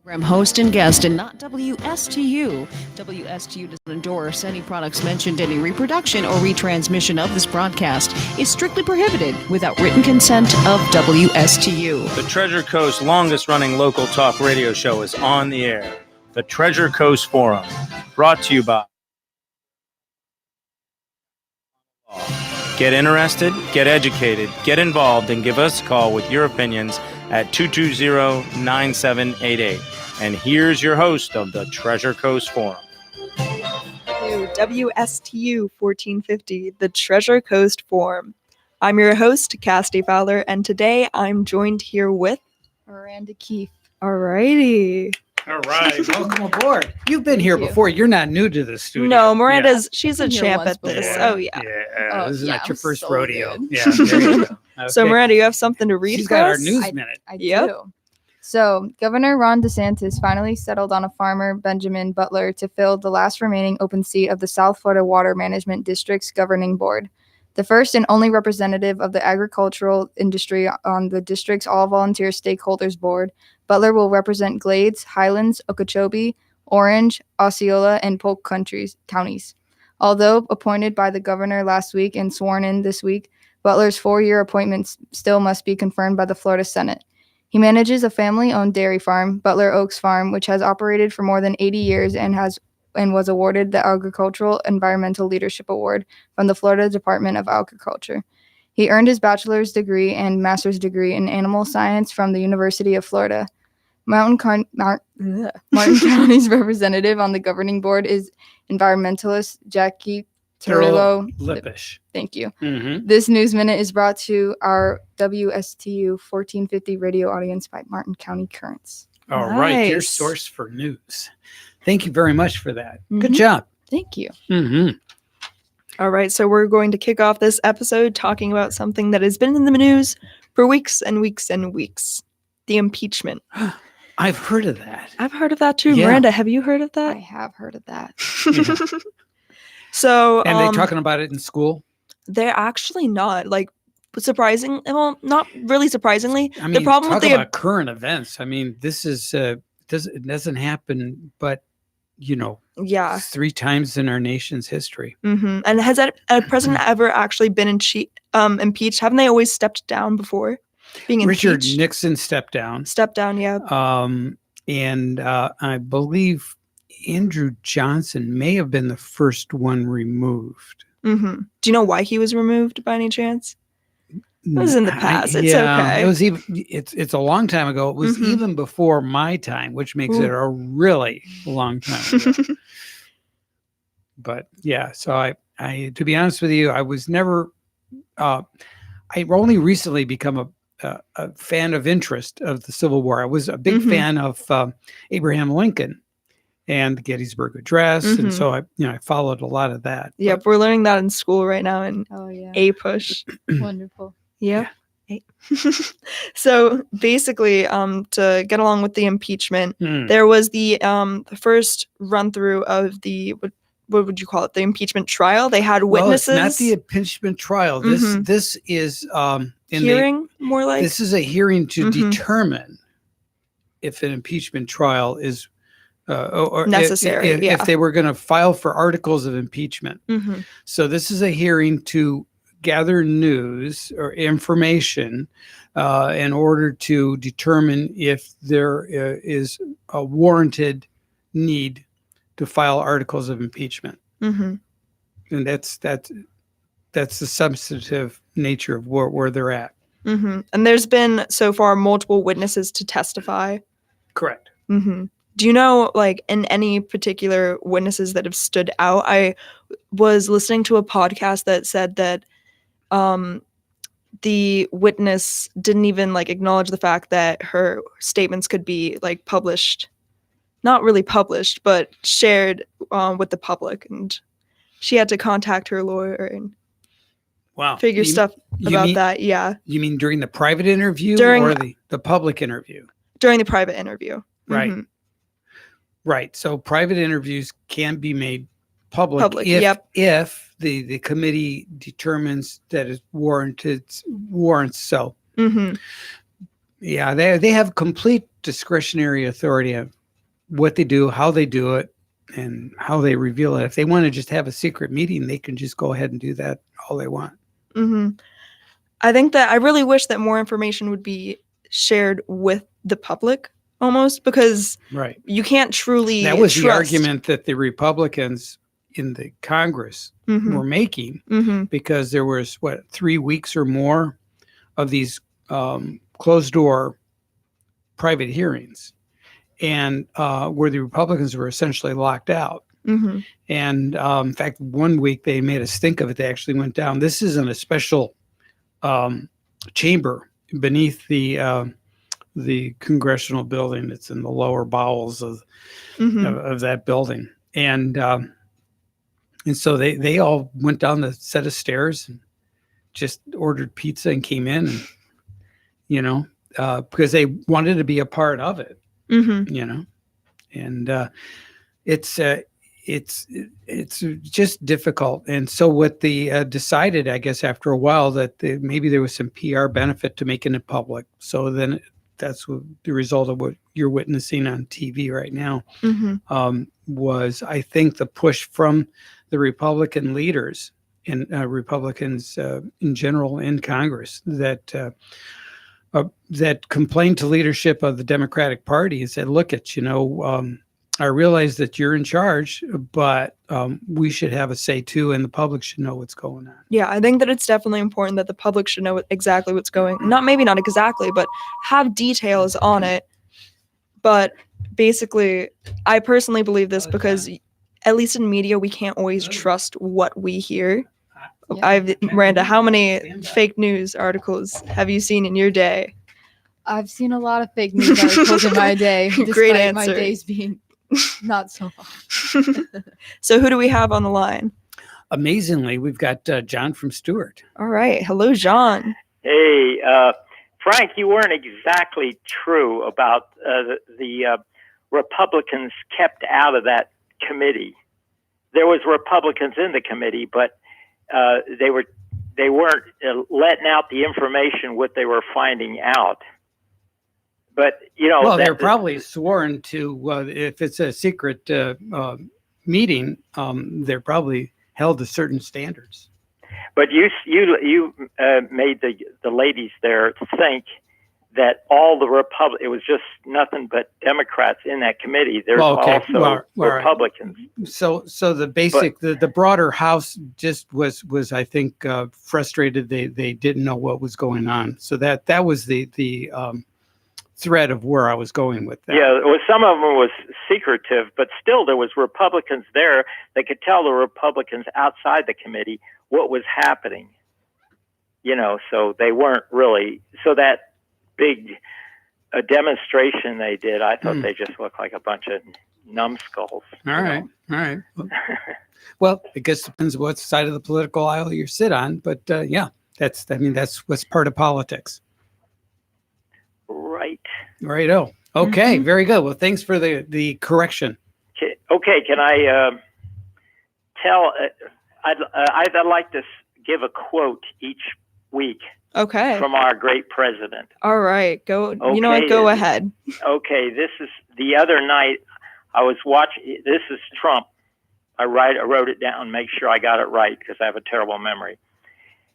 Host and guest and not WSTU. WSTU does not endorse any products mentioned. Any reproduction or retransmission of this broadcast is strictly prohibited without written consent of WSTU. The Treasure Coast longest-running local talk radio show is on the air. The Treasure Coast Forum, brought to you by... Get interested, get educated, get involved, and give us a call with your opinions at 220-9788. And here's your host of the Treasure Coast Forum. WSTU 1450, the Treasure Coast Forum. I'm your host, Cassidy Fowler, and today I'm joined here with Miranda Keefe. Alrighty. All right, welcome aboard. You've been here before. You're not new to the studio. No, she's a champ at this. Yeah. Oh, yeah. This is not your first so rodeo. good. Yeah, there you go. Okay. So, Miranda, you have something to read She's for got our us? news minute. I Yep. do. So, Governor Ron DeSantis finally settled on a farmer, Benjamin Butler, to fill the last remaining open seat of the South Florida Water Management District's governing board. The first and only representative of the agricultural industry on the district's all-volunteer stakeholders board, Butler will represent Glades, Highlands, Okeechobee, Orange, Osceola, and Polk counties. Although appointed by the governor last week and sworn in this week, Butler's 4-year appointment still must be confirmed by the Florida Senate. He manages a family-owned dairy farm, Butler Oaks Farm, which has operated for more than 80 years and was awarded the Agricultural Environmental Leadership Award from the Florida Department of Agriculture. He earned his bachelor's degree and master's degree in animal science from the University of Florida. Martin County's representative on the governing board is environmentalist Jackie Turillo Lippish. Thank you. Mm-hmm. This News Minute is brought to our WSTU 1450 radio audience by Martin County Currents. All right, your Nice. source for news. Thank you very much for that. Good Mhm. job. Thank you. Mm-hmm. All right, so we're going to kick off this episode talking about something that has been in the news for weeks and weeks and weeks. The impeachment. I've heard of that. I've heard of that too. Yeah. Miranda, have you heard of I that? have heard of that. So, And they talking about it in school? they're actually not. Like, not really surprisingly. I mean, the problem talk with the about current events. I mean, this is it doesn't happen, but yeah. 3 times in our nation's history. And has a president ever actually been impeached? Haven't they always stepped down before being impeached? Richard Nixon stepped down. Stepped down, yeah. And I believe Andrew Johnson may have been the first one removed. Do you know why he was removed by any chance? It was in the past. It's okay. It was even. It's a long time ago. It was even before my time, which makes it a really long time ago. But yeah, so I to be honest with you, I was never. I only recently become a fan of interest of the Civil War. I was a big fan of Abraham Lincoln and the Gettysburg Address, and so I followed a lot of that. Yep, we're learning that in school right now in Oh, yeah. APUSH. Wonderful. Yep. So basically, to get along with the impeachment, there was the first run through of the what would you call it? The impeachment trial. They had witnesses. Well, it's not the impeachment trial. This is hearing more like. This is a hearing to determine if an impeachment trial is or necessary. If they were going to file for articles of impeachment. So this is a hearing to gather news or information in order to determine if there is a warranted need to file articles of impeachment. And that's the substantive nature of where they're at. And there's been so far multiple witnesses to testify. Correct. Do you know, like, in any particular witnesses that have stood out? I was listening to a podcast that said that the witness didn't even like acknowledge the fact that her statements could be like published, not really published, but shared with the public, and she had to contact her lawyer and figure stuff about that. Yeah. You mean during the private interview or the public interview? During the private interview. Right. Right. So private interviews can be made public if the committee determines that it warrants so. Yeah, they have complete discretionary authority what they do, how they do it, and how they reveal it. If they want to just have a secret meeting, they can just go ahead and do that all they want. Mm-hmm. I think that I really wish that more information would be shared with the public almost, because Right. you can't truly That was the trust. argument that the Republicans in the Congress Mhm. were making, Mm-hmm. because there was 3 weeks or more of these closed door private hearings, and where the Republicans were essentially locked out. Mm-hmm. And in fact, 1 week they made a stink of it. They actually went down. This is in a special chamber beneath the congressional building. It's in the lower bowels of Mm-hmm. that building, and so they all went down the set of stairs and just ordered pizza and came in, and, because they wanted to be a part of it, Mm-hmm. and it's just difficult. And so what they decided, I guess, after a while, that maybe there was some PR benefit to making it public. So then that's what the result of what you're witnessing on TV right now. Mm-hmm. Was, I think, the push from the Republican leaders and Republicans in general in Congress that complained to leadership of the Democratic Party and said, look, I realize that you're in charge, but we should have a say too, and the public should know what's going on. Yeah, I think that it's definitely important that the public should know exactly what's going. Maybe not exactly, but have details on it. But basically, I personally believe this because, at least in media, we can't always trust what we hear. Miranda, how many fake news articles have you seen in your day? I've seen a lot of fake news articles in my day, despite Great my answer. days being not so long. So who do we have on the line? Amazingly, we've got John from Stewart. All right. Hello, John. Hey, Frank, you weren't exactly true about the Republicans kept out of that committee. There was Republicans in the committee, but they weren't letting out the information what they were finding out. But well, they're probably sworn to. If it's a secret meeting, they're probably held to certain standards. But you made the ladies there think that all the it was just nothing but Democrats in that committee. There's also Republicans. Right. So the basic, the broader House just was I think frustrated. They didn't know what was going on. So that was the thread of where I was going with that. Yeah, some of them was secretive, but still there was Republicans there that could tell the Republicans outside the committee what was happening. So they weren't really, so that big demonstration they did, I thought they just looked like a bunch of numbskulls. All right. Well, I guess it depends what side of the political aisle you sit on, but that's what's part of politics. Right. Righto. Okay, very good. Well, thanks for the correction. Okay, can I tell? I'd like to give a quote each week. Okay. From our great president. All right. Go. Okay, you know what? Go ahead. Okay. This is the other night. I was watching. This is Trump. I wrote it down. Make sure I got it right because I have a terrible memory.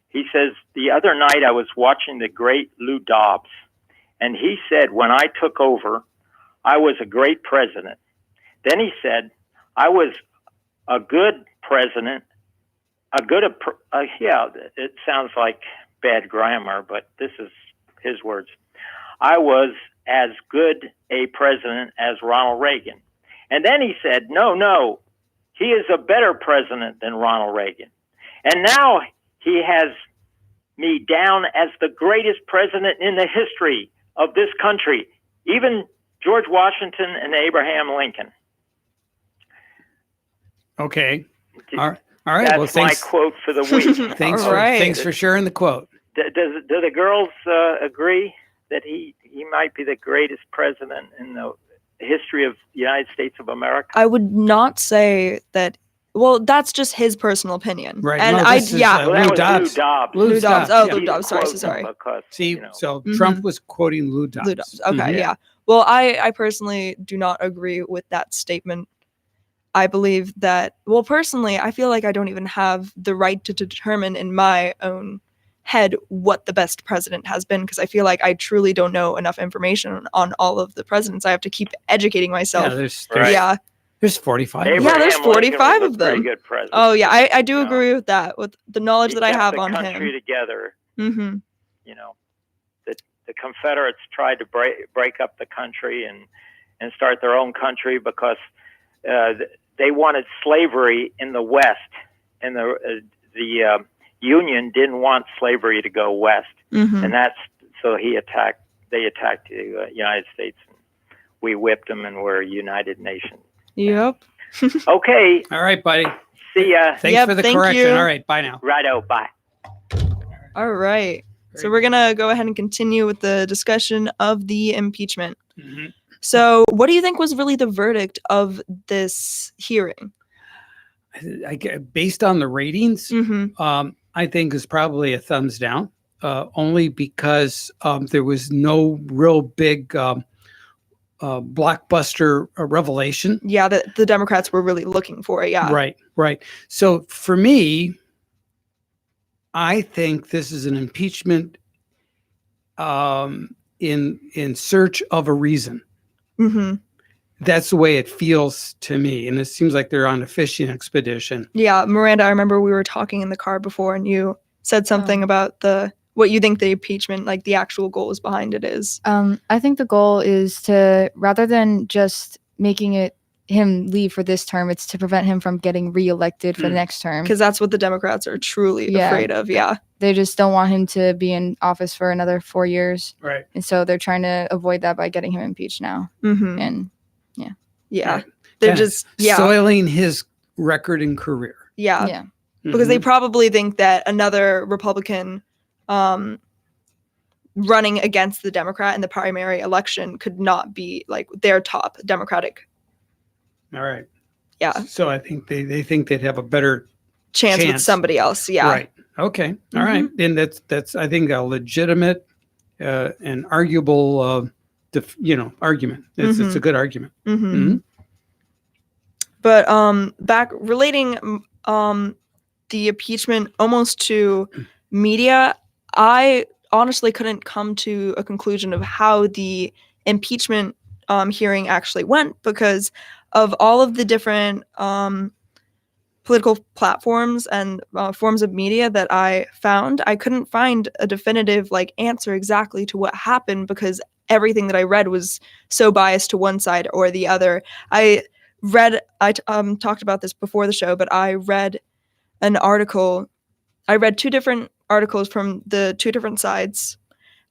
He says the other night I was watching the great Lou Dobbs. And he said, when I took over, I was a great president. Then he said, I was a good president, it sounds like bad grammar, but this is his words. I was as good a president as Ronald Reagan. And then he said, no, he is a better president than Ronald Reagan. And now he has me down as the greatest president in the history of this country, even George Washington and Abraham Lincoln. Okay. All right. That's well, thanks. my quote for the week. Thanks for sharing the quote. Do the girls agree that he might be the greatest president in the history of the United States of America? I would not say that. Well, that's just his personal opinion. Right. And Lou Dobbs. Dobbs. Lou Dobbs. Oh, Yeah. Lou Dobbs. Sorry. Because, See, so Trump was quoting Lou Dobbs. Lou Dobbs. Okay, yeah. Well, I personally do not agree with that statement. I believe that, well, personally, I feel like I don't even have the right to determine in my own head what the best president has been, because I feel like I truly don't know enough information on all of the presidents. I have to keep educating myself. Yeah, there's Right. Yeah. there's 45. Yeah, there's Abraham Lincoln 45 was a of them. Pretty good president. Oh yeah, I do You know, agree with that, with the knowledge he that I kept have the on country him. together. Mm-hmm. You know, the Confederates tried to break up the country and start their own country because they wanted slavery in the West, and the Union didn't want slavery to go west, Mm-hmm. and so they attacked the United States, and we whipped them, and we're a united nation. Yep. Okay, All right, buddy. see ya. Thanks Yep, for the thank correction. you. All right, bye now. Righto, bye. All right. So Very we're gonna go ahead and continue with the discussion of the impeachment. Mhm. So, what do you think was really the verdict of this hearing? Based on the ratings, Mm-hmm. I think is probably a thumbs down, only because there was no real big blockbuster revelation. Yeah, that the Democrats were really looking for it. Yeah. Right, right. So for me, I think this is an impeachment in search of a reason. Mm-hmm. That's the way it feels to me, and it seems like they're on a fishing expedition. Yeah, Miranda, I remember we were talking in the car before, and you said something Oh. about what you think the impeachment, like the actual goals behind it is. I think the goal is to, rather than just making it him leave for this term, it's to prevent him from getting reelected for the next term. Because that's what the Democrats are truly Yeah. afraid of. Yeah. They just don't want him to be in office for another 4 years. Right. And so they're trying to avoid that by getting him impeached now. Mm-hmm. And Yeah. Right. They're Kinda just, yeah. soiling his record and career. Yeah. yeah. Because they Mhm. probably think that another Republican running against the Democrat in the primary election could not be like their top Democratic All right. Yeah. So I think they think they'd have a better chance with Chance. somebody else. Yeah. right. Okay. All right. And that's I think a legitimate and arguable argument. It's a good argument. Mm-hmm. Mhm. But back relating the impeachment almost to media, I honestly couldn't come to a conclusion of how the impeachment hearing actually went, because of all of the different political platforms and forms of media that I found, I couldn't find a definitive answer exactly to what happened, because everything that I read was so biased to one side or the other. I talked about this before the show, but I read two different articles from the two different sides,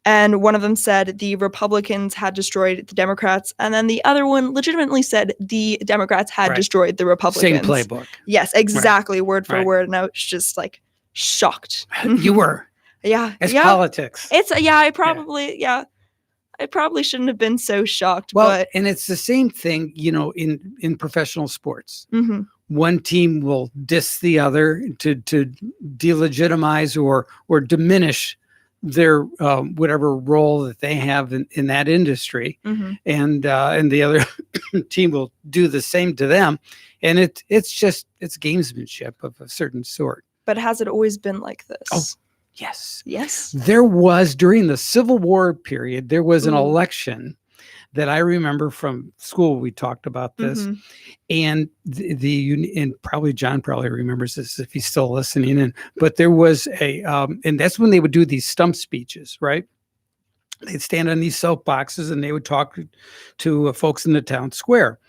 and one of them said the Republicans had destroyed the Democrats, and then the other one legitimately said the Democrats had Right. destroyed the Republicans. Same playbook. Yes, exactly, word for Right. word, and I was just shocked. You were. Yeah, It's yeah. politics. I probably shouldn't have been so shocked, Well, but and it's the same thing, in professional sports. mhm, One team will diss the other to delegitimize or diminish their whatever role that they have in that industry, mhm. and the other team will do the same to them, and it's gamesmanship of a certain sort. But has it always been like this? Oh. Yes. Yes. There was, during the Civil War period, there was an Ooh. election that I remember from school. We talked about this, Mhm. and and probably John probably remembers this if he's still listening. But there was and that's when they would do these stump speeches, right? They'd stand on these soapboxes and they would talk to folks in the town square.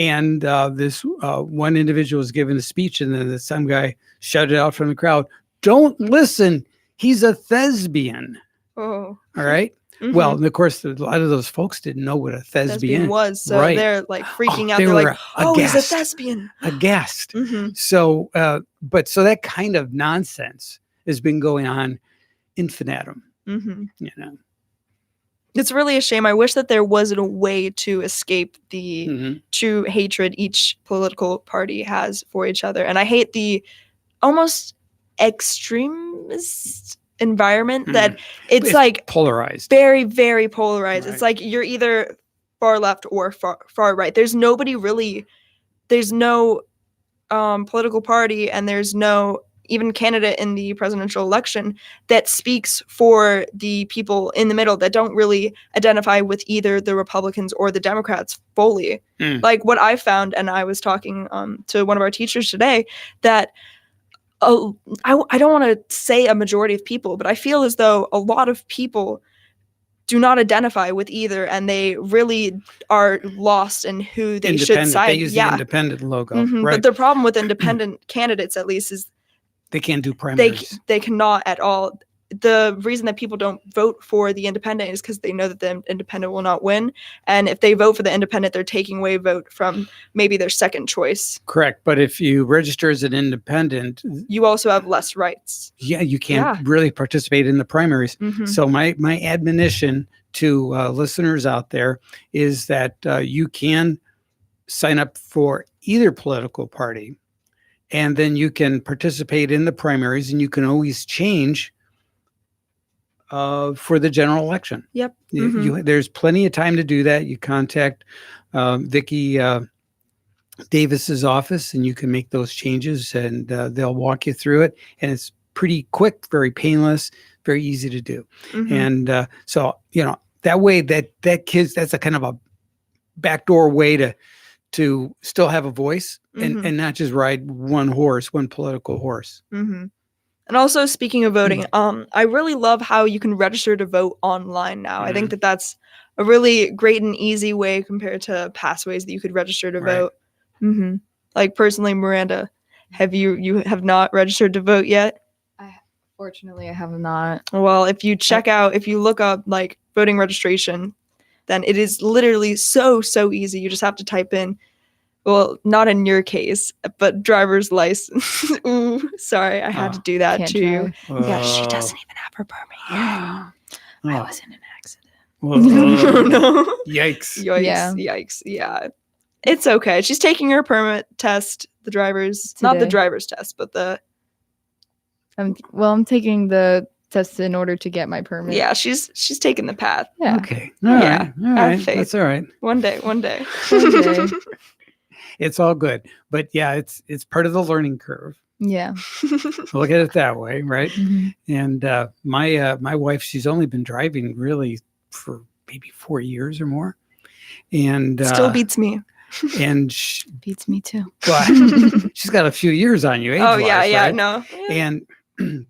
And this one individual was giving a speech, and then some guy shouted out from the crowd, "Don't listen. He's a thespian." Oh. All right. Mhm. Well, and of course, a lot of those folks didn't know what a Thespian thespian was, so Right. they're freaking out. they They're were like, "Oh, he's a aghast. thespian." aghast. Mhm. So, so that kind of nonsense has been going on infinitum. Mhm. It's It's really a shame. I wish that there wasn't a way to escape the Mhm. true hatred each political party has for each other. And I hate the almost extremist environment that it's It's polarized. very, very polarized. It's Right. like you're either far left or far right. There's nobody really. There's no political party, and there's no even candidate in the presidential election that speaks for the people in the middle that don't really identify with either the Republicans or the Democrats fully. Like what I found, and I was talking to one of our teachers today, that I don't want to say a majority of people, but I feel as though a lot of people do not identify with either, and they really are lost in who they should side. They use the independent logo, right? But the problem with independent candidates, at least, is they can't do primaries. They cannot at all. The reason that people don't vote for the independent is because they know that the independent will not win. And if they vote for the independent, they're taking away a vote from maybe their second choice. Correct. But if you register as an independent, you also have less rights. Yeah, you can't really participate in the primaries. So my admonition to listeners out there is that you can sign up for either political party, and then you can participate in the primaries, and you can always change for the general election. Yep. There's plenty of time to do that. You contact Vicki Davis's office, and you can make those changes, and they'll walk you through it. And it's pretty quick, very painless, very easy to do. And so, that way that that's a kind of a backdoor way to still have a voice and not just ride one political horse. And also, speaking of voting, I really love how you can register to vote online now. I think that that's a really great and easy way compared to past ways that you could register to vote. Like personally, Miranda, you have not registered to vote yet? Fortunately, I have not. Well, if you look up like voting registration, then it is literally so easy. You just have to type in, well, not in your case, but driver's license. Ooh, sorry, I had to do that Can't too. drive. Yeah, she doesn't even have her permit yet. I was in an accident. No. Yikes. Yikes. Yeah. It's okay. She's taking her permit test, the driver's, not the Today. driver's test, but the, I'm taking the test in order to get my permit. yeah, she's taking the path. Yeah. Okay. All right. All have right. faith. That's all right. One day. One day. It's all good. But yeah, it's part of the learning curve. Yeah. Look at it that way, right? Mhm. And my wife, she's only been driving really for maybe 4 years or more, and Still beats me. and Beats me too. but she's got a few years on you. Oh yeah, age-wise, yeah, right? no. And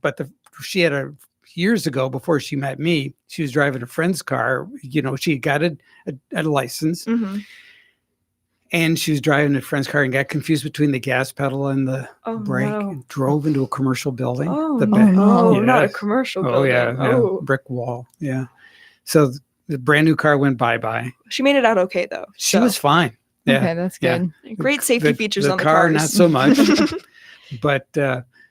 but she had years ago, before she met me, she was driving a friend's car. She got a license, Mhm. and she was driving a friend's car and got confused between the gas pedal and the Oh brake, no. and drove into a commercial building. Oh, The no. back- Oh, not a Yes. commercial Oh building. yeah, Oh. brick wall. Yeah. So the brand new car went bye-bye. She made it out okay though. She so. was fine. Yeah. Okay, that's Yeah. good. Great safety features the on the car, cars. not so much. But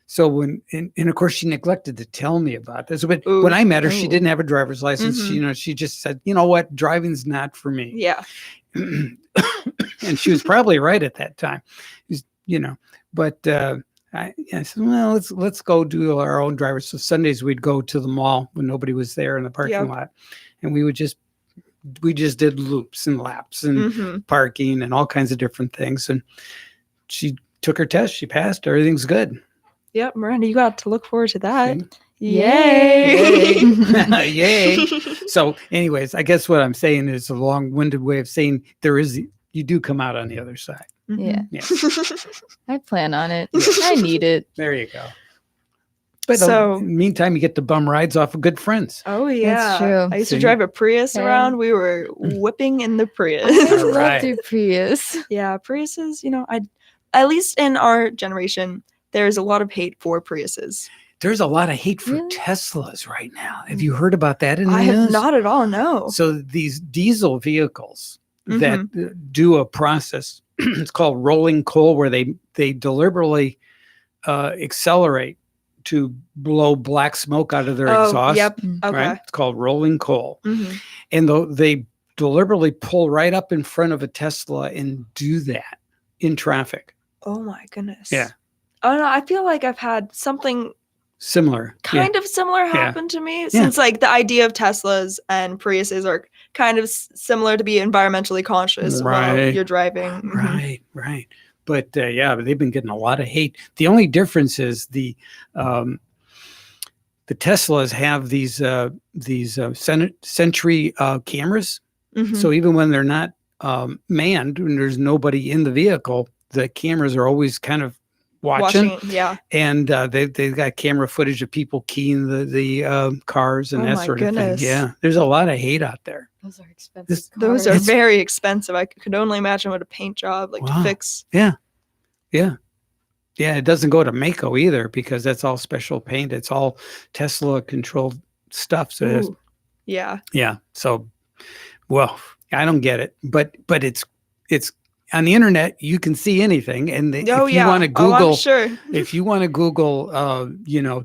so when and of course she neglected to tell me about this. But Ooh. when I met her, she Ooh. didn't have a driver's license. Mhm. She just said, "You know what? Driving's not for me." Yeah. And she was probably right at that time. But I said, well, let's go do our own drivers. So Sundays we'd go to the mall when nobody was there in the parking Yep. lot, and we just did loops and laps and Mhm. parking and all kinds of different things. And she took her test. She passed. Everything's good. Yep, Miranda, you got to look forward to that. See? Yay! Yay. So anyways, I guess what I'm saying is a long-winded way of saying you do come out on the other side. Yeah. Yeah. I plan on it. I need it. There you go. But So- in the meantime, you get the bum rides off of good friends. Oh yeah, true. I used to See? drive a Prius Okay. around. We were whipping in the Prius. All right. Love to Prius. Yeah, Priuses. At least in our generation, there's a lot of hate for Priuses. There's a lot of hate for Really? Teslas right now. Have you heard about that in the I have news? not at all. No. So these diesel vehicles that Mm-hmm. do a process, it's called rolling coal, where they deliberately accelerate to blow black smoke out of their exhaust. Yep. Okay. Right? It's called rolling coal. Mhm. And they deliberately pull right up in front of a Tesla and do that in traffic. Oh my goodness. Yeah. I don't know. I feel like I've had something Similar. kind of similar happen to me Yeah. since like the idea of Teslas and Priuses are kind of similar to be environmentally conscious while Right. you're driving. Mhm. Right. But yeah, but they've been getting a lot of hate. The only difference is the Teslas have these Sentry cameras. Mhm. So even when they're not manned, when there's nobody in the vehicle, the cameras are always kind of watching. Watching it, yeah. And they've got camera footage of people keying the cars and Oh that my sort goodness. of thing. Yeah, there's a lot of hate out there. Those are expensive. This- Those are It's- very expensive. I could only imagine what a paint job like Wow. to fix. Yeah. It doesn't go to Mako either because that's all special paint. It's all Tesla controlled stuff. So that's- Ooh. Yeah. yeah. So, well, I don't get it, but it's on the internet. You can see anything, and if you want to Oh, Google, I'm sure. if you want to Google,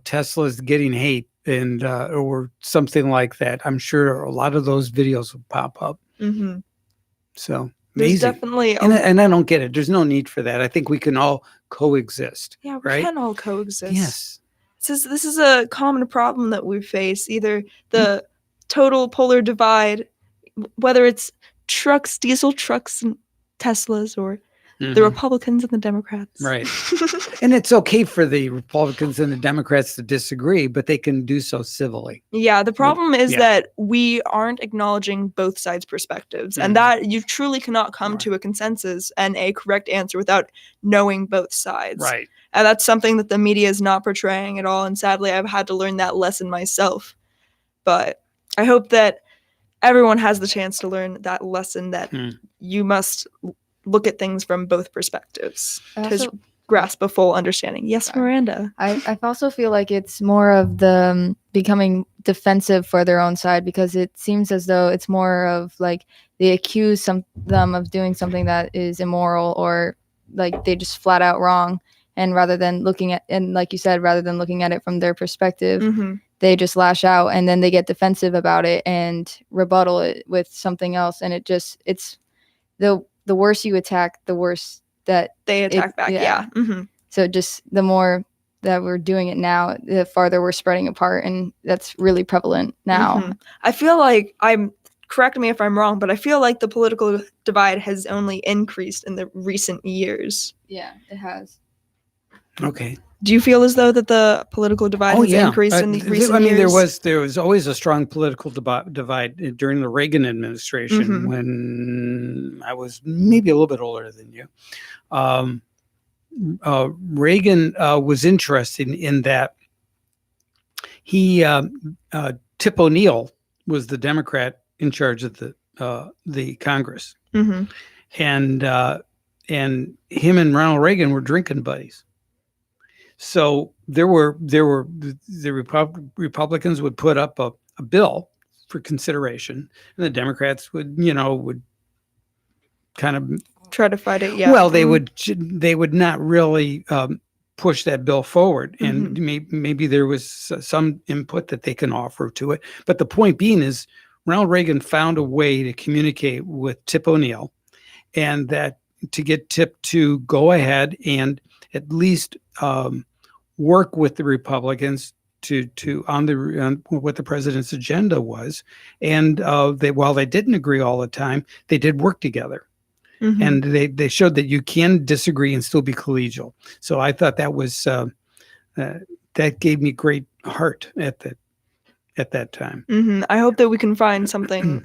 Tesla's getting hate and or something like that, I'm sure a lot of those videos will pop up. Hmm. So There's amazing. definitely And I don't get it. There's no need for that. I think we can all coexist. yeah, we right? can all coexist. Yes. This is a common problem that we face. Either the total polar divide, whether it's trucks, diesel trucks, and Teslas, or the Mhm. Republicans and the Democrats. Right. And it's okay for the Republicans and the Democrats to disagree, but they can do so civilly. Yeah, the problem is yeah. that we aren't acknowledging both sides' perspectives, Mhm. and that you truly cannot come Right. to a consensus and a correct answer without knowing both sides. Right. And that's something that the media is not portraying at all. And sadly, I've had to learn that lesson myself. But I hope that everyone has the chance to learn that lesson that Hmm. you must look at things from both perspectives I to also- grasp a full understanding. Yes, Sorry. Miranda. I also feel like it's more of the becoming defensive for their own side, because it seems as though it's more of like they accuse them of doing something that is immoral, or like they just flat out wrong. And rather than looking at, and like you said, rather than looking at it from their perspective, Hmm. they just lash out, and then they get defensive about it and rebuttal it with something else. And it's the worse you attack, the worse that. They attack back. yeah. Yeah. Hmm. So just the more that we're doing it now, the farther we're spreading apart, and that's really prevalent now. Mhm. I feel like correct me if I'm wrong, but I feel like the political divide has only increased in the recent years. Yeah, it has. Okay. Do you feel as though that the political divide has increased in the recent I mean, years? there was always a strong political divide during the Reagan administration Mhm. when I was maybe a little bit older than you. Reagan was interested in that. Tip O'Neill was the Democrat in charge of the Congress, Mhm. and him and Ronald Reagan were drinking buddies. So there were the Republicans would put up a bill for consideration, and the Democrats would kind of Try to fight it. Yeah. well, they Mhm. would not really push that bill forward, and Mm-hmm. maybe there was some input that they can offer to it. But the point being is, Ronald Reagan found a way to communicate with Tip O'Neill, and that to get Tip to go ahead and at least work with the Republicans on what the president's agenda was, and while they didn't agree all the time, they did work together. Mhm. And they showed that you can disagree and still be collegial. So I thought that was that gave me great heart at that time. Mhm. I hope that we can find something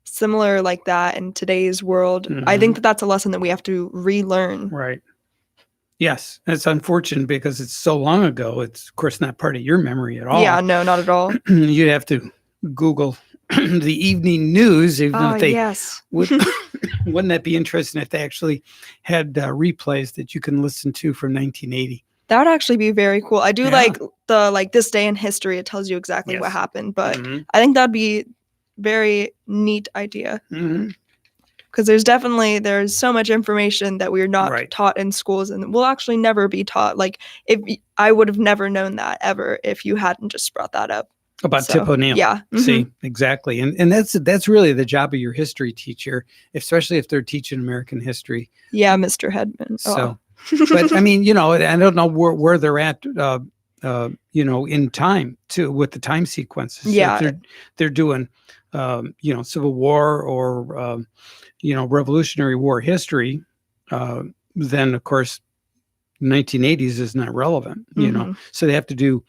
similar like that in today's world. I think that that's a lesson that we have to relearn. Right. Yes, it's unfortunate because it's so long ago. It's of course not part of your memory at all. Yeah, no, not at all. You'd have to Google the evening news, even Oh, if they yes. would. Wouldn't that be interesting if they actually had replays that you can listen to from 1980? That would actually be very cool. I do Yeah. like the this day in history. It tells you exactly what Yes. happened, but Mhm. I think that'd be very neat idea, Mhm. because there's so much information that we're not Right. taught in schools, and will actually never be taught. Like I would have never known that ever if you hadn't just brought that up. About So, Tip O'Neill. Yeah. Mhm. See, exactly. And that's really the job of your history teacher, especially if they're teaching American history. Yeah, Mr. Hedman. So, but I mean, I don't know where they're at in time too, with the time sequences. So Yeah. if they're doing, Civil War or, Revolutionary War history, then of course 1980s is not relevant, so they have to do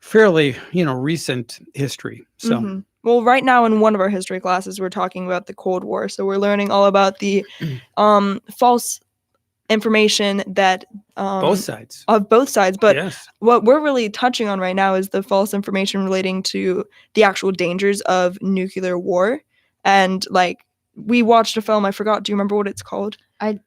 fairly, recent history. So Mhm. Well, right now in one of our history classes, we're talking about the Cold War. So we're learning all about the false information that both sides. of both sides. But Yes. what we're really touching on right now is the false information relating to the actual dangers of nuclear war. And like we watched a film, I forgot. Do you remember what it's called? I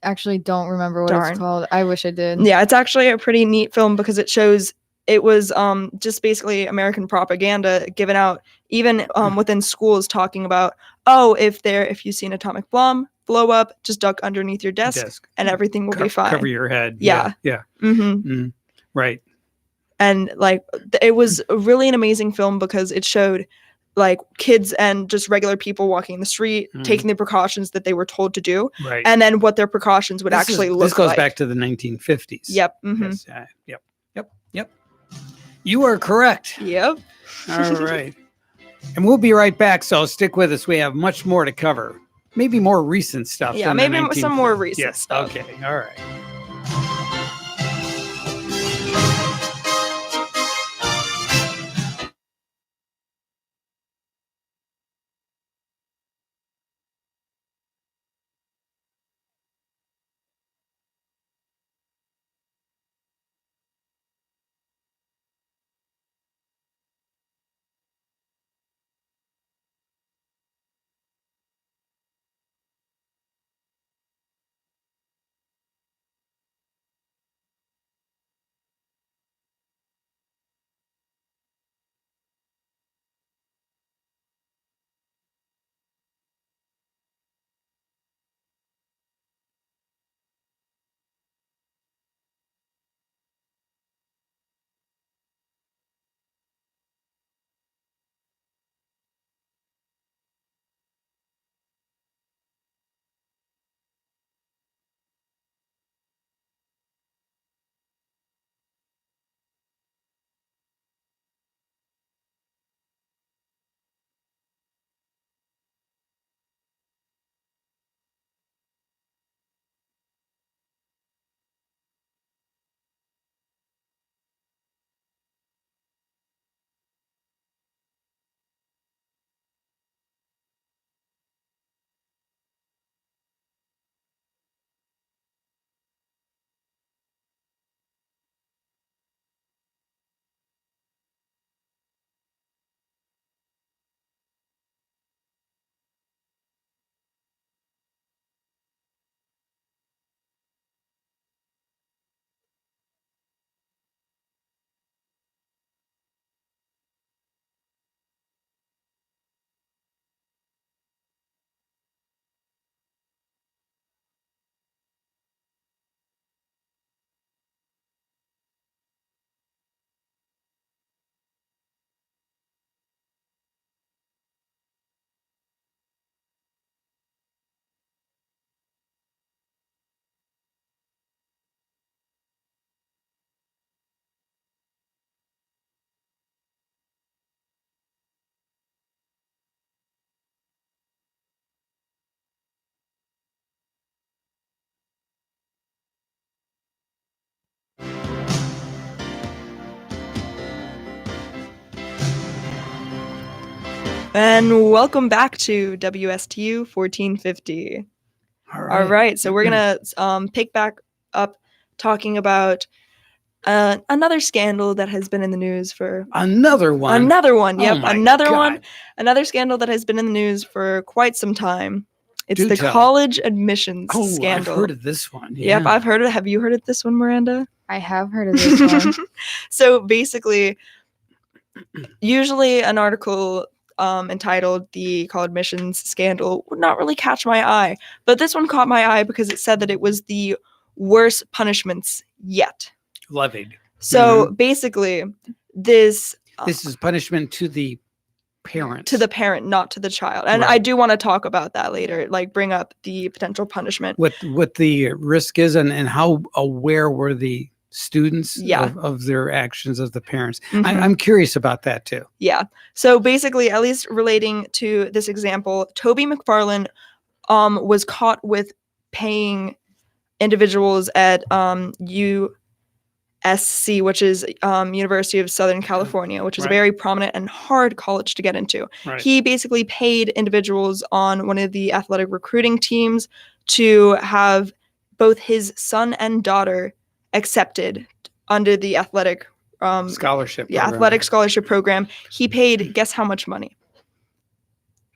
actually don't remember what Darn. it's called. I wish I did. Yeah, it's actually a pretty neat film because it was just basically American propaganda given out even within schools talking about, if you see an atomic bomb blow up, just duck underneath your desk. And everything will be fine. Cover your head. Yeah. Yeah. Right. And like it was really an amazing film because it showed like kids and just regular people walking the street taking the precautions that they were told to do, Right. and then what their precautions would actually look like. This goes back to the 1950s. Yep. Yes, yep. You are correct. Yep. All right. And we'll be right back, so stick with us. We have much more to cover. Maybe more recent stuff. Yeah, than the maybe some more 1950s. recent Yes, stuff. Okay, all right. And welcome back to WSTU 1450. All right, so we're gonna pick back up talking about another scandal that has been in the news for Another one. Another one. Oh Yep, my another God. one. Another scandal that has been in the news for quite some time. It's Do the tell. college admissions Oh, scandal. I've heard of this one. Yep, Yeah. I've heard it. Have you heard of this one, Miranda? I have heard of this one. So basically, usually an article entitled "The College Admissions Scandal" would not really catch my eye, but this one caught my eye because it said that it was the worst punishments yet. Levied. So basically, this This is punishment to the parent. to the parent, not to the child, and I Right. do want to talk about that later. Like, bring up the potential punishment. what the risk is and how aware were the students Yeah. of their actions of the parents. Mhm. I'm curious about that too. Yeah. So basically, at least relating to this example, Toby McFarlane was caught with paying individuals at USC, which is University of Southern California, which is a Right. very prominent and hard college to get into. Right. He basically paid individuals on one of the athletic recruiting teams to have both his son and daughter accepted under the athletic Scholarship. yeah, program. athletic scholarship program. He paid, guess how much money?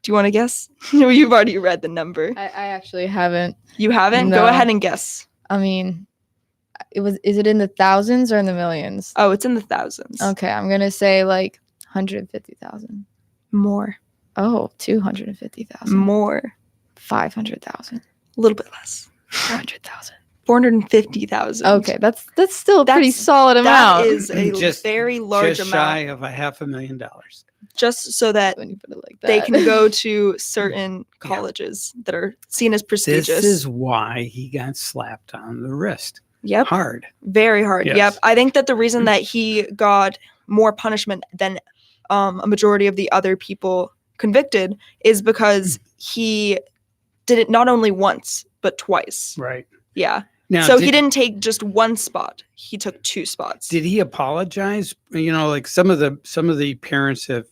Do you want to guess? You've already read the number. I actually haven't. You haven't? Go No. ahead and guess. I mean, is it in the thousands or in the millions? Oh, it's in the thousands. Okay, I'm gonna say like 150,000. More. Oh, 250,000. More. 500,000. A little bit less. 400,000. 450,000. Okay, that's still a pretty That's- solid amount. That is a Just- very large Just amount. shy of $500,000. Just so that when you put it like that. they can go to certain colleges that are seen as prestigious. This is why he got slapped on the wrist. Yep. Hard. Very hard. Yes. Yep. I think that the reason that he got more punishment than a majority of the other people convicted is because he did it not only once, but twice. Right. Yeah. Now, So he didn't take just one spot. He took 2 spots. Did he apologize? Like some of the parents have,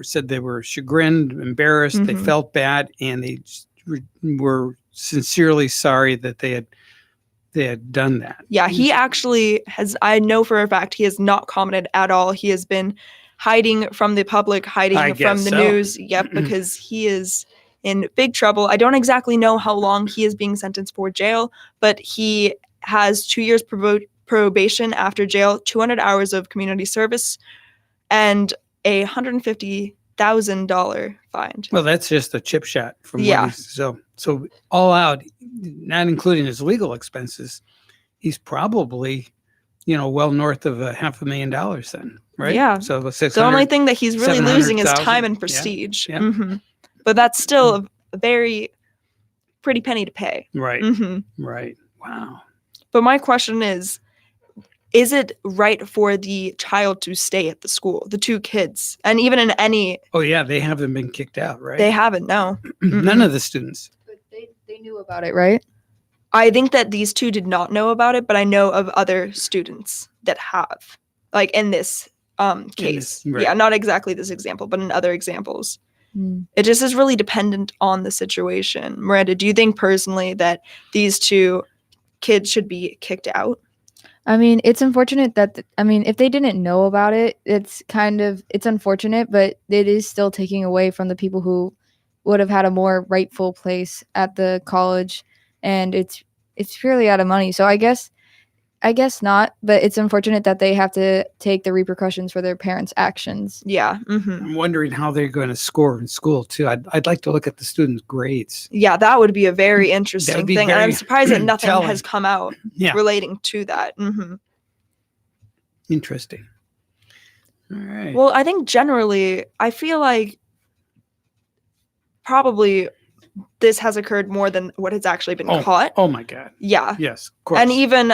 said they were chagrined, embarrassed, they Mhm. felt bad, and they just were sincerely sorry that they had done that. Yeah, he actually has, I know for a fact, he has not commented at all. He has been hiding from the public, hiding I from guess the so. news. Yep, because he is in big trouble. I don't exactly know how long he is being sentenced for jail, but he has 2 years probation after jail, 200 hours of community service, and a $150,000 fine. Well, that's just a chip shot from what Yeah. so all out, not including his legal expenses, he's probably well north of $500,000 then, right? Yeah. So the The only thing that he's really losing is 700,000. time and Yeah. prestige. Yeah. Mhm. But that's still a very pretty penny to pay. Right. hmm Right. Wow. But my question is it right for the child to stay at the school, the 2 kids? And even in any, Oh yeah, they haven't been kicked out, right? they haven't, no. None of the students. But they knew about it, right? I think that these 2 did not know about it, but I know of other students that have, like in this case. right. Yeah, not exactly this example, but in other examples. Mm. It just is really dependent on the situation. Miranda, do you think personally that these 2 kids should be kicked out? I mean, it's unfortunate that if they didn't know about it, it's unfortunate, but it is still taking away from the people who would have had a more rightful place at the college, and it's purely out of money. So I guess not, but it's unfortunate that they have to take the repercussions for their parents' actions. Yeah. I'm wondering how they're going to score in school too. I'd like to look at the students' grades. Yeah, that would be a very interesting be thing. And I'm very surprised that nothing telling. has come out Yeah. relating to that. hmm Interesting. All right. Well, I think generally, I feel like probably this has occurred more than what has actually been caught. Oh my God. Yeah. Yes. Of course. And even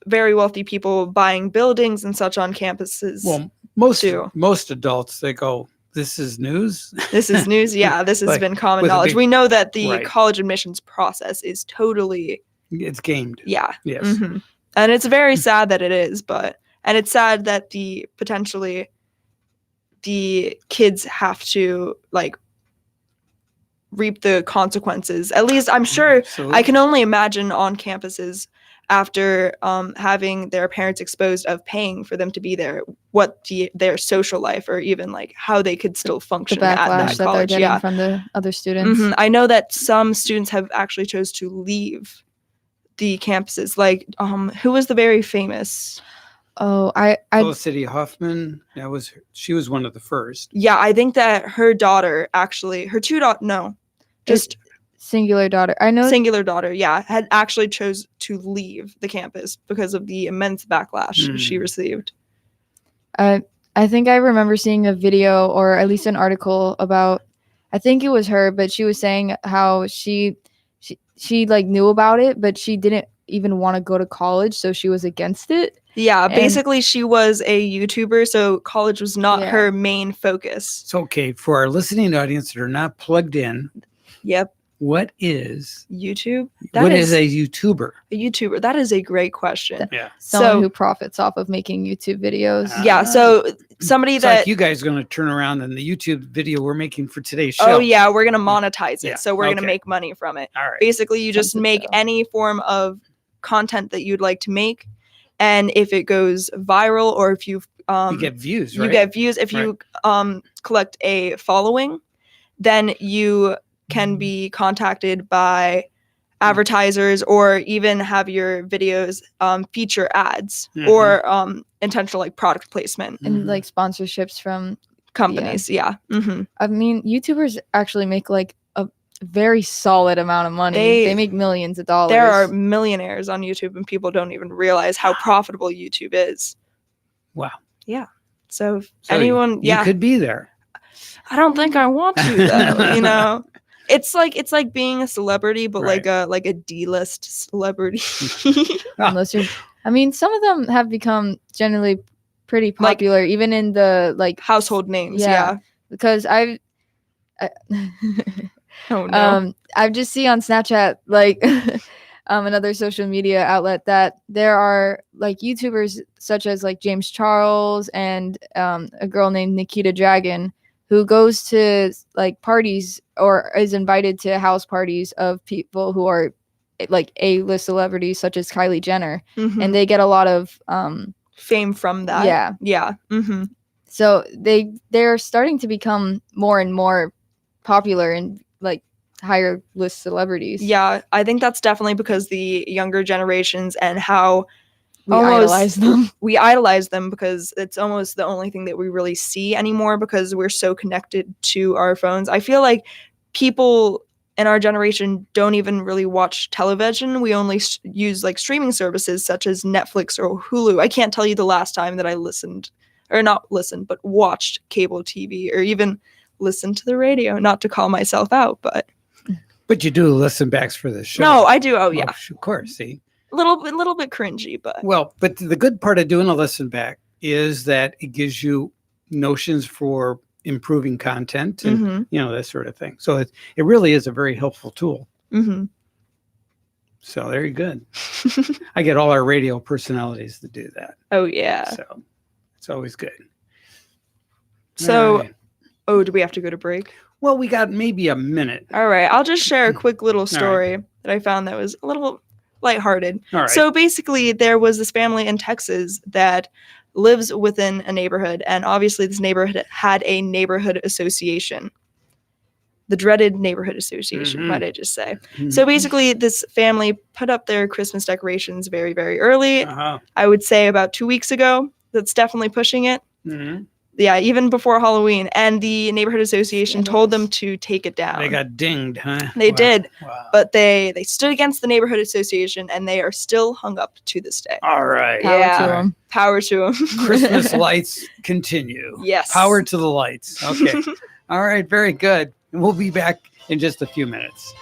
very wealthy people buying buildings and such on campuses. well, most too. most adults, they go, "This is news." This is news. Yeah, this has Like, been common with a knowledge. big- We know that the Right. college admissions process is totally, It's gamed. yeah. Yes. Mhm. And it's very sad that it is, and it's sad that potentially the kids have to like reap the consequences. At least I'm sure, Absolutely. I can only imagine on campuses after having their parents exposed of paying for them to be there, what their social life or even like how they could still The function at backlash that that they're college. getting Yeah. from the other students. Mhm. I know that some students have actually chose to leave the campuses. Like, who was the very famous? Oh, I Felicity Huffman. She was one of the first. Yeah, I think that her daughter actually, her 2 daughters, no, just singular daughter. I know. singular daughter, yeah, had actually chose to leave the campus because of the immense backlash she Mm. received. I think I remember seeing a video or at least an article about, I think it was her, but she was saying how she like knew about it, but she didn't even want to go to college, so she was against it. Yeah, And- basically she was a YouTuber, so college was not Yeah. her main focus. It's okay for our listening audience that are not plugged in. Yep, What is YouTube. what is a YouTuber? a YouTuber? That is a great question. Yeah. Someone So- who profits off of making YouTube videos. Yeah, so somebody It's that like you guys are going to turn around and the YouTube video we're making for today's show. oh yeah, we're gonna monetize it, Yeah, so we're gonna okay. make money from it. All right. Basically, you just Something make so. any form of content that you'd like to make, and if it goes viral or if You get views, right? you get views, if you collect a following, then you can be contacted by advertisers or even have your videos feature ads Mhm. or intentional like product placement And Mhm. like sponsorships from, companies. Yeah. I mean, YouTubers actually make like a very solid amount of money. They- They make millions of dollars. There are millionaires on YouTube and people don't even realize how profitable YouTube is. Wow. So if So anyone, you could be there. I don't think I want to though, you know. It's like being a celebrity, but Right. like a D-list celebrity. unless you're. I mean, some of them have become generally pretty popular, even in the like Household names, Yeah. yeah. because I Oh no. I've just see on Snapchat like another social media outlet that there are like YouTubers such as like James Charles and a girl named Nikita Dragon who goes to like parties or is invited to house parties of people who are like A-list celebrities such as Kylie Jenner, Mhm. and they get a lot of Fame from that. yeah. Yeah. Mm-hmm. So they're starting to become more and more popular and like higher list celebrities. Yeah, I think that's definitely because the younger generations and how we almost- idolize them. we idolize them because it's almost the only thing that we really see anymore because we're so connected to our phones. I feel like people in our generation don't even really watch television. We only use like streaming services such as Netflix or Hulu. I can't tell you the last time that I but watched cable TV or even listened to the radio. Not to call myself out, but But you do listen backs for this show. no, I do. Oh yeah, of course. See, a little bit cringy, but well, but the good part of doing a listen back is that it gives you notions for improving content and Mhm. you know that sort of thing. So it really is a very helpful tool. Mhm. So very good. I get all our radio personalities to do that. Oh yeah. So it's always good. So, All right. oh, do we have to go to break? Well, we got maybe a minute. All right, I'll just share a quick little right. story that I found that was a little lighthearted. All right. So basically, there was this family in Texas that lives within a neighborhood, and obviously, this neighborhood had a neighborhood association. The dreaded neighborhood association, Mhm. might I just say. Mhm. So basically, this family put up their Christmas decorations very, very early. Uh-huh. I would say about 2 weeks ago. That's definitely pushing it. Mhm. Yeah, even before Halloween. And the neighborhood association told them to take it down. They got dinged, huh? They Wow. did. Wow. But they stood against the neighborhood association and they are still hung up to this day. All right. Power Yeah. to 'em. Power to them. Christmas lights continue. Yes. Power to the lights. Okay. All right. Very good. And we'll be back in just a few minutes.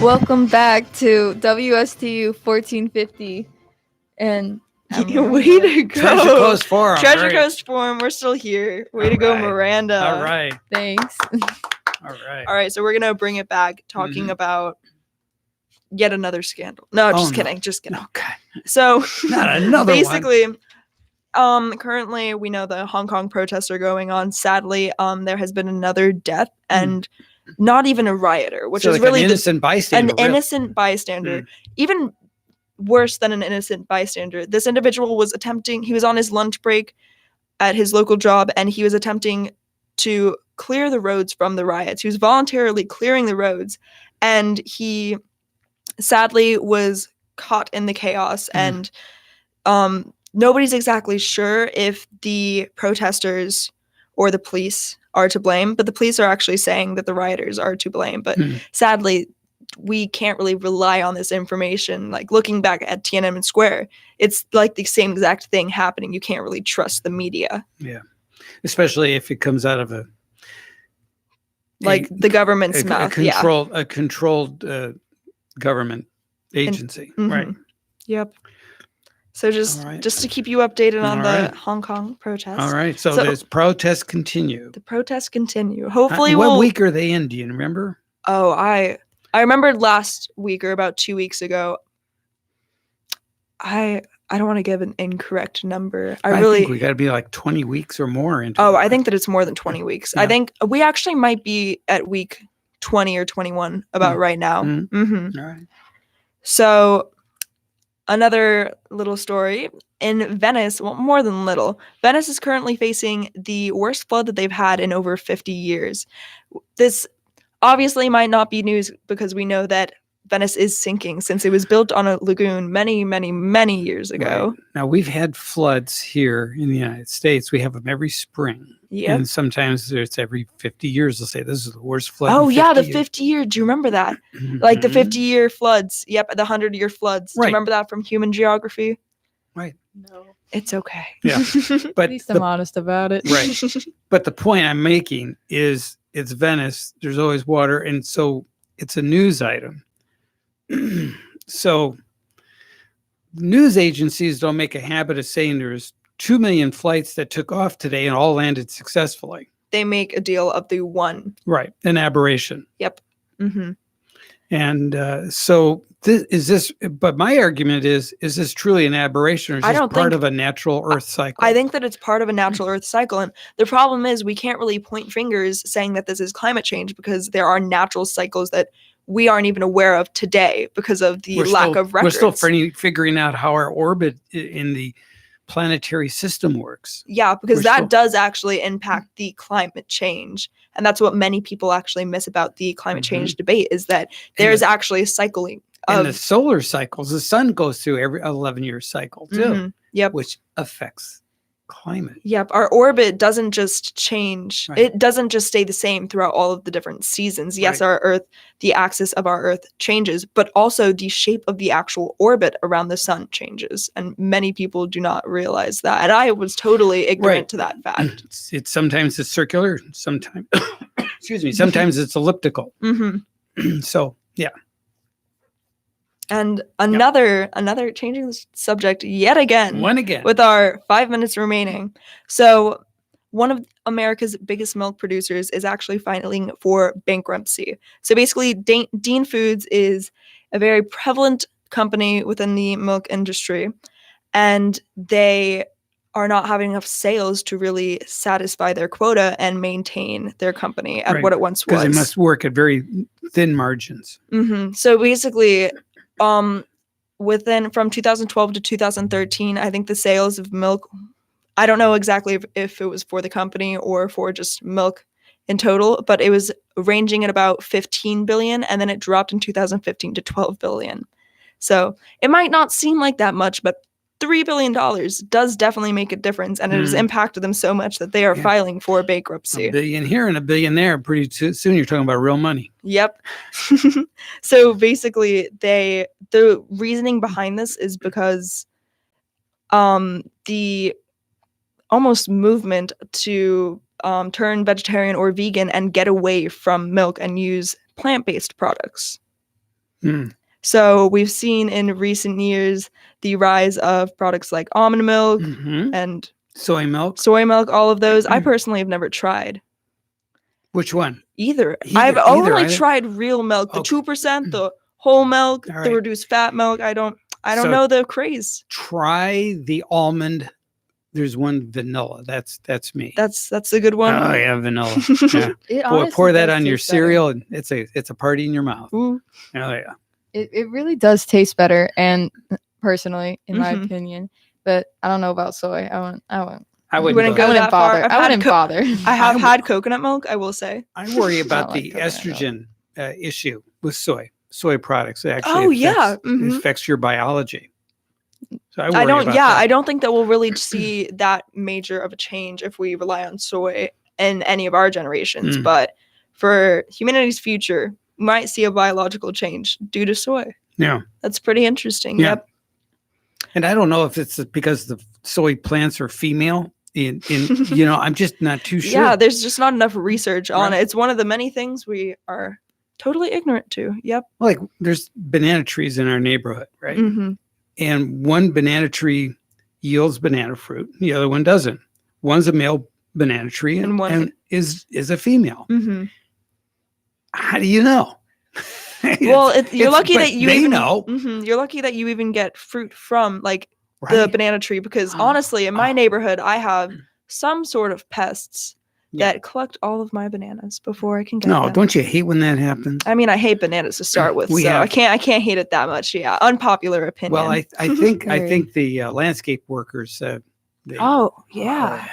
Welcome back to WSTU 1450. And Way to go. Treasure Coast Forum. Treasure Great. Coast Forum. We're still here. Way to All go, right. Miranda. All right. thanks. All right. All right, so we're gonna bring it back, talking Mhm. about yet another scandal. No, Oh, just no. kidding. Just kidding. Okay. So Not another one. basically, currently we know the Hong Kong protests are going on. Sadly, there has been another death, and not even a rioter, which So is like really an innocent bystander. an really. innocent bystander. Even worse than an innocent bystander. This individual was he was on his lunch break at his local job, and he was attempting to clear the roads from the riots. He was voluntarily clearing the roads, and he sadly was caught in the chaos. And nobody's exactly sure if the protesters or the police are to blame, but the police are actually saying that the rioters are to blame. But sadly, we can't really rely on this information. Like, looking back at Tiananmen Square, it's like the same exact thing happening. You can't really trust the media, Especially if it comes out of a like the government's mouth. a controlled government agency. Mhm. Right. Yep. So All right. just to keep you updated on All the right. Hong Kong protests. All right. So, So- this protests continue. The protests continue. Hopefully What we'll week are they in? Do you remember? Oh, I remembered last week or about 2 weeks ago. I don't want to give an incorrect number. I think we got to be like 20 weeks or more into Oh, it. I think that it's more than 20 weeks. I Yeah. think we actually might be at week 20 or 21 about right now. Mm. Hmm. All right. So, another little story in Venice, well, more than little. Venice is currently facing the worst flood that they've had in over 50 years. This obviously might not be news because we know that Venice is sinking since it was built on a lagoon many, many, many years ago. Right. Now, we've had floods here in the United States. We have them every spring. Yep. And sometimes it's every 50 years. They'll say this is the worst flood. Oh, in yeah, the 50 50 year. Do you remember that? years. Like the Mhm. 50-year floods. Yep, the 100-year floods. Do Right. you remember that from Human Geography? Right. No. It's okay. Yeah. At But least I'm honest about it. Right. But the point I'm making is it's Venice. There's always water. And so it's a news item. So news agencies don't make a habit of saying there's 2 million flights that took off today and all landed successfully. They make a deal of the one. Right. An aberration. Hmm. And so but my argument is this truly an aberration or is I this don't part think- of a natural earth cycle? I think that it's part of a natural Earth cycle. And the problem is we can't really point fingers saying that this is climate change because there are natural cycles that we aren't even aware of today because of the lack of records. We're still figuring out how our orbit in the planetary system works. Yeah, because we're that still- does actually impact the climate change. And that's what many people actually miss about the climate change debate is that there's actually a cycling And the of solar cycles, the sun goes through every 11-year cycle too, Mhm. Yep. which affects climate. Yep, our orbit doesn't just change. Right. It doesn't just stay the same throughout all of the different seasons. Yes, Right. our Earth, the axis of our Earth changes, but also the shape of the actual orbit around the sun changes. And many people do not realize that. And I was totally ignorant Right. to that fact. It's sometimes it's circular, sometimes excuse me, sometimes it's elliptical. Hmm. So yeah. And another changing the subject yet again. One again. With our 5 minutes remaining. So, one of America's biggest milk producers is actually filing for bankruptcy. So, basically, Dean Foods is a very prevalent company within the milk industry, and they are not having enough sales to really satisfy their quota and maintain their company at Right, what it once because was. they must work at very thin margins. So basically, from 2012 to 2013, I think the sales of milk, I don't know exactly if it was for the company or for just milk in total, but it was ranging at about 15 billion, and then it dropped in 2015 to 12 billion. So it might not seem like that much, but $3 billion does definitely make a difference, and it has impacted them so much that they are filing for bankruptcy. $1 billion here and $1 billion there. Pretty soon you're talking about real money. Yep. So basically, the reasoning behind this is because the almost movement to turn vegetarian or vegan and get away from milk and use plant-based products. Hmm. So we've seen in recent years the rise of products like almond milk Mhm. and Soy milk. soy milk, all of those. I personally have never tried Which one? either. Either- I've either, only either. tried real milk, the Okay. 2%, the whole milk, All the right. reduced fat milk. I don't So- know the craze. Try the almond. There's one vanilla. That's me. That's a good one. Oh yeah, vanilla. Yeah. It Boy, honestly pour that does on your taste better. cereal, and it's a party in your mouth. Ooh. Oh yeah. It really does taste better, and personally, in my Mhm. opinion. But I don't know about soy. I wouldn't. I wouldn't wouldn't go go. that far. I've I had wouldn't bother. I have I had coconut milk, I will say. I worry about like the coconut milk. estrogen issue with soy products. It actually Oh, yeah. affects, Mhm. it affects your biology. So I worry I don't about yeah, that. I don't think that we'll really see that major of a change if we rely on soy in any of our generations. Mm. But for humanity's future, we might see a biological change due to soy. Yeah. That's pretty interesting. Yeah. Yep. And I don't know if it's because the soy plants are female. In I'm just not too sure. Yeah, there's just not enough research on Right. it. It's one of the many things we are totally ignorant to. Yep. Like there's banana trees in our neighborhood, right? Mm-hmm. And one banana tree yields banana fruit, the other one doesn't. One's a male banana tree And and one- one is a female. Mm-hmm. How do you know? Well, you're it's- lucky but that you they even know. Mhm, you're lucky that you even get fruit from like the Right? banana tree because honestly, in my Oh. neighborhood, I have some sort of pests Yeah. that collect all of my bananas before I can get No, them. don't you hate when that happens? I mean, I hate bananas to start with, We so I have- can't hate it that much. Yeah, unpopular opinion. Well, I think Very. the landscape workers they, oh yeah.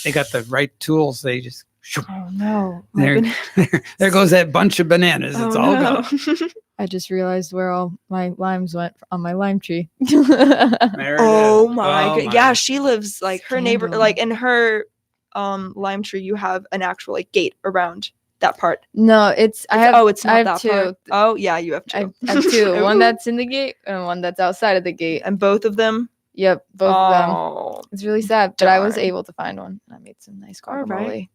they got the right tools. They just Oh no. My there, bana- there goes that bunch of bananas. It's Oh, all no. gone. I just realized where all my limes went on my lime tree. There it Oh is. my Oh, god. Yeah, she lives like her neighbor Scandal. like in her lime tree you have an actual like gate around that part. No, it's I have. It's not I have that two. part. Oh yeah, you have two. I have two. One Ooh. that's in the gate and one that's outside of the gate. and both of them. Yep, both of them. Oh, It's really sad, but I was darn. able to find one. I made some nice All right.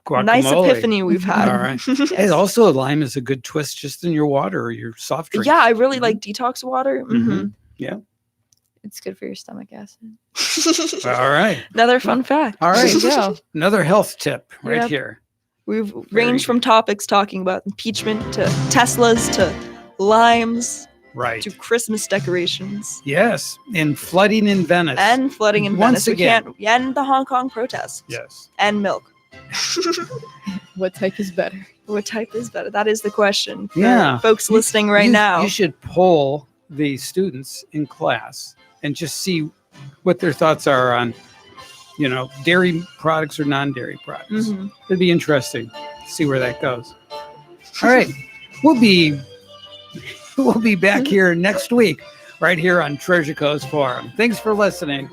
guacamole. nice Guacamole. epiphany we've had. All right. Hey, also, lime is a good twist just in your water or your soft drink. Yeah, I really Mhm. like detox water. Mhm. It's good for your stomach acid. Mhm. All right. Another fun fact. All There right. you go. Another health tip right Yep. here. We've ranged from topics talking about impeachment to Teslas to limes Right. to Christmas decorations Yes. And flooding in Venice. and flooding in Once Venice. We again. can't and the Hong Kong protests Yes. and milk. What type is better? What type is better? That is the question. For Yeah. folks listening right You- now. You should poll the students in class and just see what their thoughts are on, dairy products or non-dairy products. Mhm. It'd be interesting to see where that goes. All right. We'll be back here next week, right here on Treasure Coast Forum. Thanks for listening.